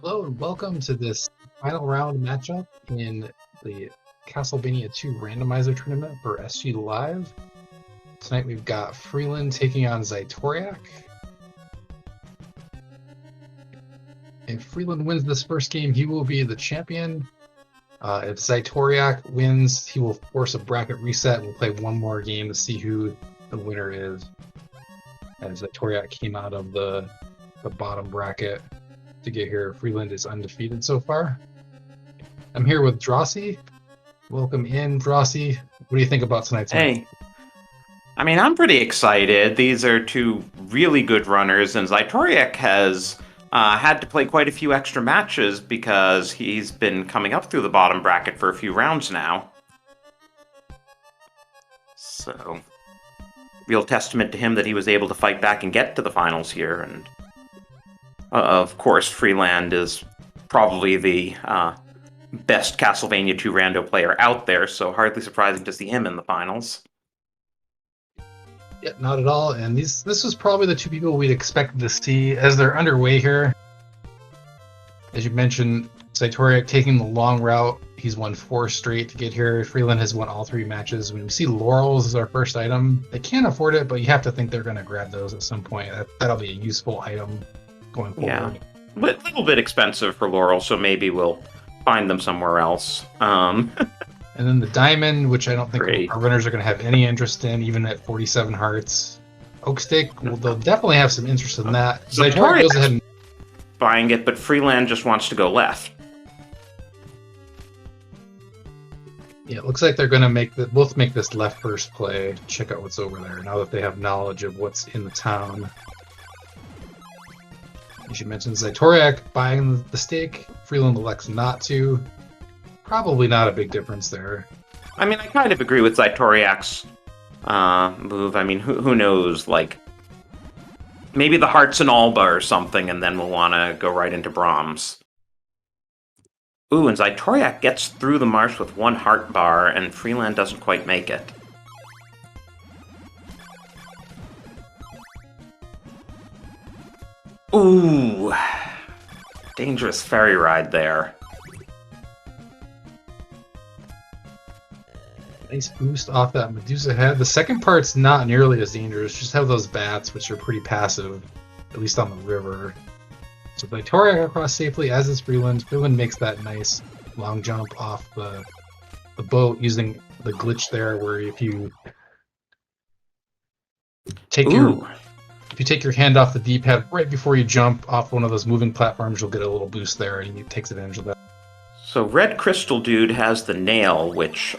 Hello and welcome to this final round matchup in the Castlevania 2 Randomizer tournament for SGLIVE. Tonight we've got Freeland taking on Xytoriak. If Freeland wins this first game, he will be the champion. If Xytoriak wins, he will force a bracket reset. We'll play one more game to see who the winner is. As Xytoriak came out of the bottom bracket to get here. Freeland is undefeated so far. I'm here with Drossi. Welcome in, Drossi. What do you think about tonight's match? Hey, I mean, I'm pretty excited. These are two really good runners, and Xytoriak has had to play quite a few extra matches because he's been coming up through the bottom bracket for a few rounds now. So, real testament to him that he was able to fight back and get to the finals here. And of course, Freeland is probably the best Castlevania 2 rando player out there, so hardly surprising to see him in the finals. Yeah, not at all. And this was probably the two people we'd expect to see as they're underway here. As you mentioned, Xytoriak taking the long route. He's won 4 straight to get here. Freeland has won all 3 matches. When we see laurels as our first item, they can't afford it, but you have to think they're going to grab those at some point. That'll be a useful item going forward. Yeah, but a little bit expensive for laurel, so maybe we'll find them somewhere else. And then the diamond, which I don't think Great. our runners are going to have any interest in, even at 47 hearts. Oak stake, well, they'll definitely have some interest in that. Xytoriak goes ahead and buying it, but Freeland just wants to go left. yeah, it looks like they're going to both make this left first play. Check out what's over there now that they have knowledge of what's in the town. As you mentioned, Xytoriak buying the stake. Freeland elects not to. Probably not a big difference there. I mean, I kind of agree with Xytoriak's move. I mean, who knows? Like, maybe the Hearts and Alba or something, and then we'll want to go right into Brahms. Ooh, and Xytoriak gets through the marsh with 1 heart bar, and Freeland doesn't quite make it. Ooh, dangerous ferry ride there. Nice boost off that Medusa head. The second part's not nearly as dangerous. Just have those bats, which are pretty passive, at least on the river. So Xytoriak across safely, as is Freeland. Freeland makes that nice long jump off the boat using the glitch there, where if you take your hand off the D-pad right before you jump off one of those moving platforms, you'll get a little boost there, and he takes advantage of that. So Red Crystal Dude has the nail, which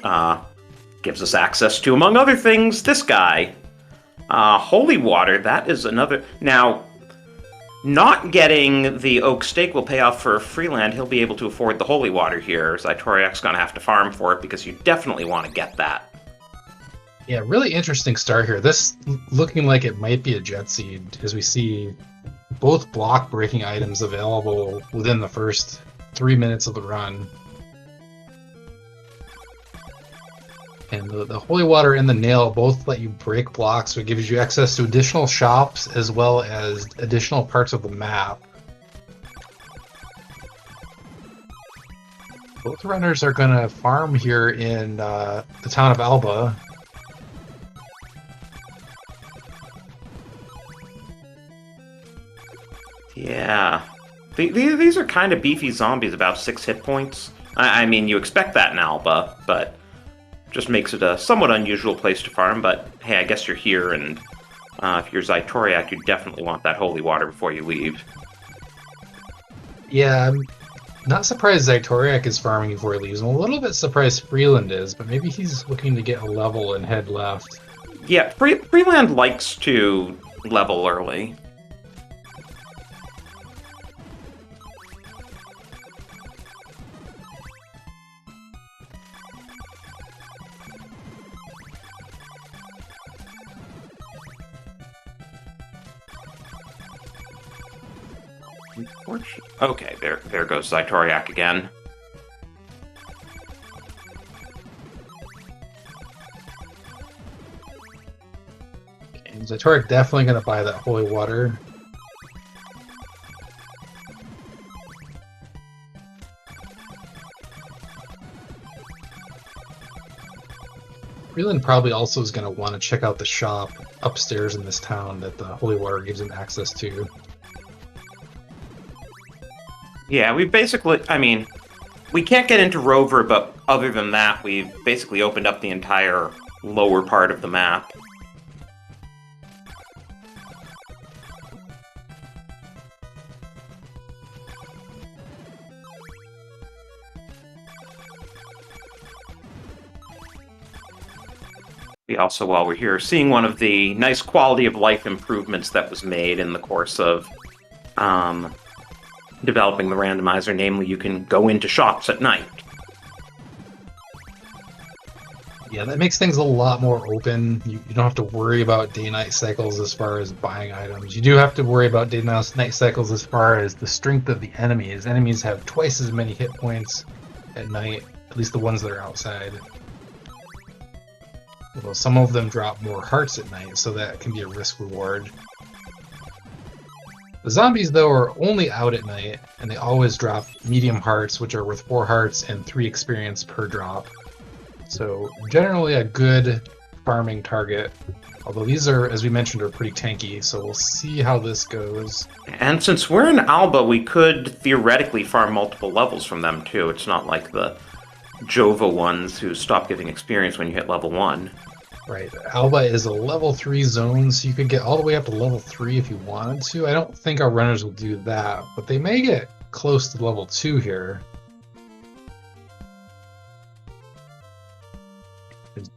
gives us access to, among other things, this guy. Holy Water, that is another... Now, not getting the Oak Stake will pay off for Freeland. He'll be able to afford the Holy Water here. Xytoriak's going to have to farm for it, because you definitely want to get that. Yeah, really interesting start here. This looking like it might be a Jet Seed, as we see both block-breaking items available within the first 3 minutes of the run. And the Holy Water and the Nail both let you break blocks, so it gives you access to additional shops as well as additional parts of the map. Both runners are going to farm here in the town of Alba. Yeah. These are kind of beefy zombies, about 6 hit points. I mean, you expect that in Alba, but just makes it a somewhat unusual place to farm. But hey, I guess you're here, and if you're Xytoriak, you definitely want that Holy Water before you leave. Yeah, I'm not surprised Xytoriak is farming before he leaves. I'm a little bit surprised Freeland is, but maybe he's looking to get a level and head left. Yeah, Freeland likes to level early. Okay, there goes Xytoriak again. Okay, Xytoriak definitely going to buy that Holy Water. Freeland probably also is going to want to check out the shop upstairs in this town that the holy water gives him access to. Yeah, we basically, I mean, we can't get into Rover, but other than that, we've basically opened up the entire lower part of the map. We also, while we're here, seeing one of the nice quality of life improvements that was made in the course of developing the randomizer, namely you can go into shops at night. Yeah, that makes things a lot more open. You don't have to worry about day-night cycles as far as buying items. You do have to worry about day-night cycles as far as the strength of the enemies. Enemies have twice as many hit points at night, at least the ones that are outside. Well, some of them drop more hearts at night, so that can be a risk-reward. The zombies, though, are only out at night, and they always drop medium hearts, which are worth 4 hearts and 3 experience per drop. So, generally a good farming target. Although these are, as we mentioned, are pretty tanky, so we'll see how this goes. And since we're in Alba, we could theoretically farm multiple levels from them, too. It's not like the Jova ones who stop giving experience when you hit level 1. Right. Alba is a level 3 zone, so you could get all the way up to level 3 if you wanted to. I don't think our runners will do that, but they may get close to level 2 here.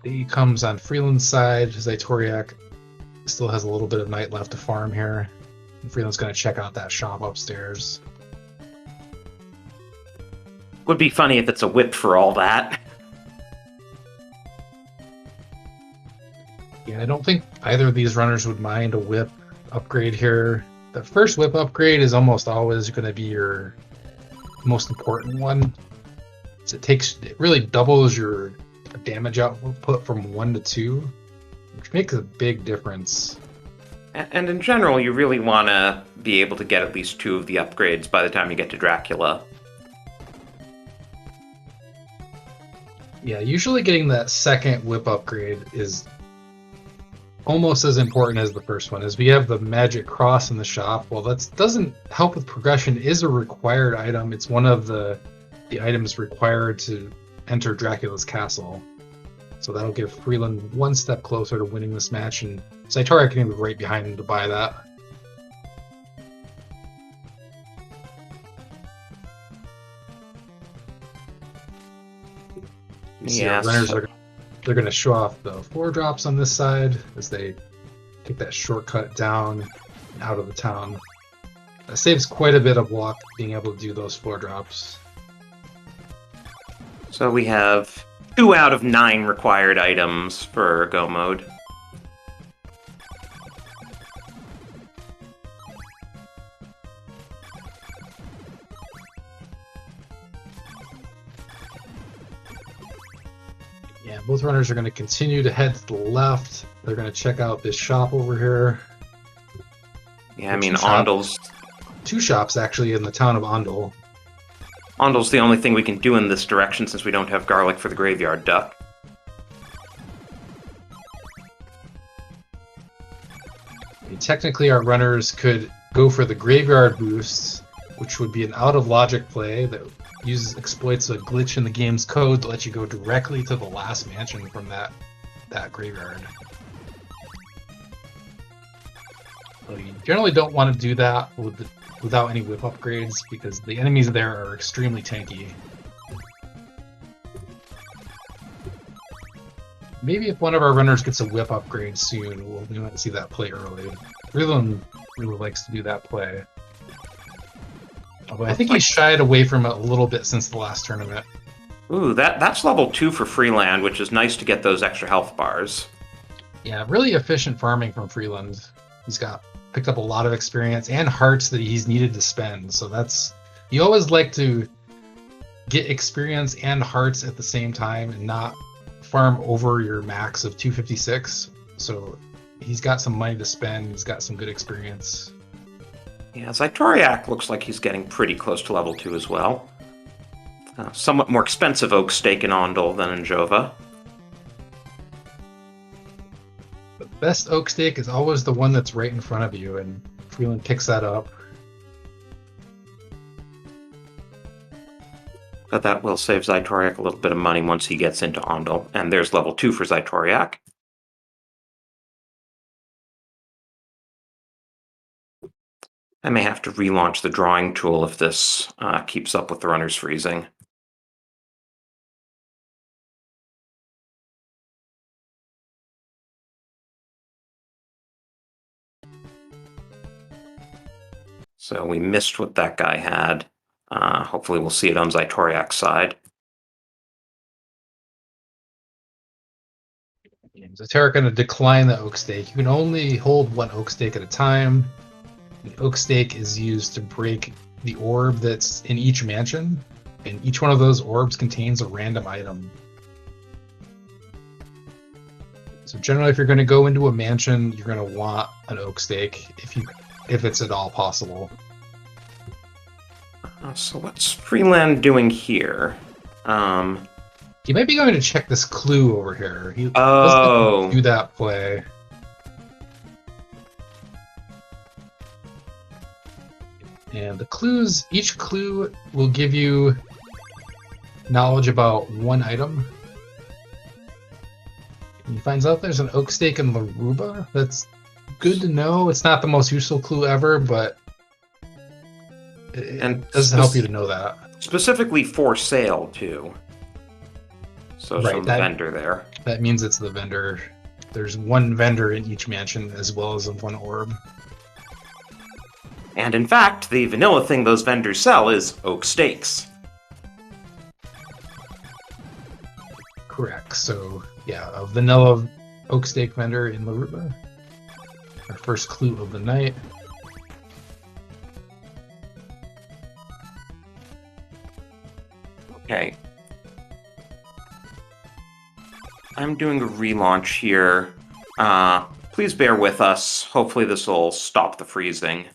Day comes on Freeland's side. Xytoriak still has a little bit of night left to farm here. And Freeland's going to check out that shop upstairs. Would be funny if it's a whip for all that. Yeah, I don't think either of these runners would mind a whip upgrade here. The first whip upgrade is almost always going to be your most important one. It really doubles your damage output from 1 to 2, which makes a big difference. And in general, you really want to be able to get at least 2 of the upgrades by the time you get to Dracula. Yeah, usually getting that second whip upgrade is almost as important as the first one. As we have the magic cross in the shop, well, that doesn't help with progression. It is a required item. It's one of the items required to enter Dracula's castle. So that'll give Freeland 1 step closer to winning this match, and Xytoriak can be right behind him to buy that. Yes. Runners they're going to show off the 4 drops on this side as they take that shortcut down and out of the town. That saves quite a bit of walk being able to do those 4 drops. So we have 2 out of 9 required items for Go mode. Yeah, both runners are going to continue to head to the left. They're going to check out this shop over here. Yeah, I mean, Ondal's 2 shops actually in the town of Ondal. Ondal's the only thing we can do in this direction since we don't have garlic for the graveyard duck. Technically, our runners could go for the graveyard boost, which would be an out-of-logic play that exploits a glitch in the game's code to let you go directly to the last mansion from that graveyard. So you generally don't want to do that without any whip upgrades because the enemies there are extremely tanky. Maybe if one of our runners gets a whip upgrade soon, we might see that play early. Freeland really likes to do that play. Although I think he shied away from it a little bit since the last tournament. Ooh, that's level 2 for Freeland, which is nice to get those extra health bars. Yeah, really efficient farming from Freeland. He's picked up a lot of experience and hearts that he's needed to spend. So you always like to get experience and hearts at the same time and not farm over your max of 256. So he's got some money to spend. He's got some good experience. Yeah, Xytoriak looks like he's getting pretty close to level 2 as well. Somewhat more expensive oak steak in Ondal than in Jova. Best oak steak is always the one that's right in front of you, and Freeland picks that up. But that will save Xytoriak a little bit of money once he gets into Ondel. And there's level 2 for Xytoriak. I may have to relaunch the drawing tool if this keeps up with the runners freezing. So we missed what that guy had. Hopefully we'll see it on Xytoriak's side. Xytoriak going to decline the oak steak. You can only hold one oak steak at a time. The oak steak is used to break the orb that's in each mansion, and each one of those orbs contains a random item. So generally, if you're going to go into a mansion, you're going to want an oak steak if it's at all possible. So what's Freeland doing here? He might be going to check this clue over here. He Oh. doesn't do that play. And the clues, each clue will give you knowledge about one item. And he finds out there's an oak steak in Laruba. That's good to know. It's not the most useful clue ever, but it does help you to know that. Specifically for sale, too. So Right, from the vendor there. That means it's the vendor. There's one vendor in each mansion as well as one orb. And in fact, the vanilla thing those vendors sell is oak steaks. Correct. So, yeah, a vanilla oak steak vendor in Laruba. Our first clue of the night. Okay. I'm doing a relaunch here. Please bear with us. Hopefully this will stop the freezing.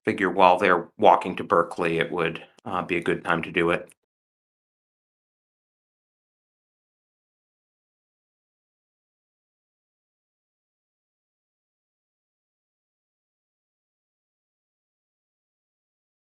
Figure while they're walking to Berkeley, it would be a good time to do it.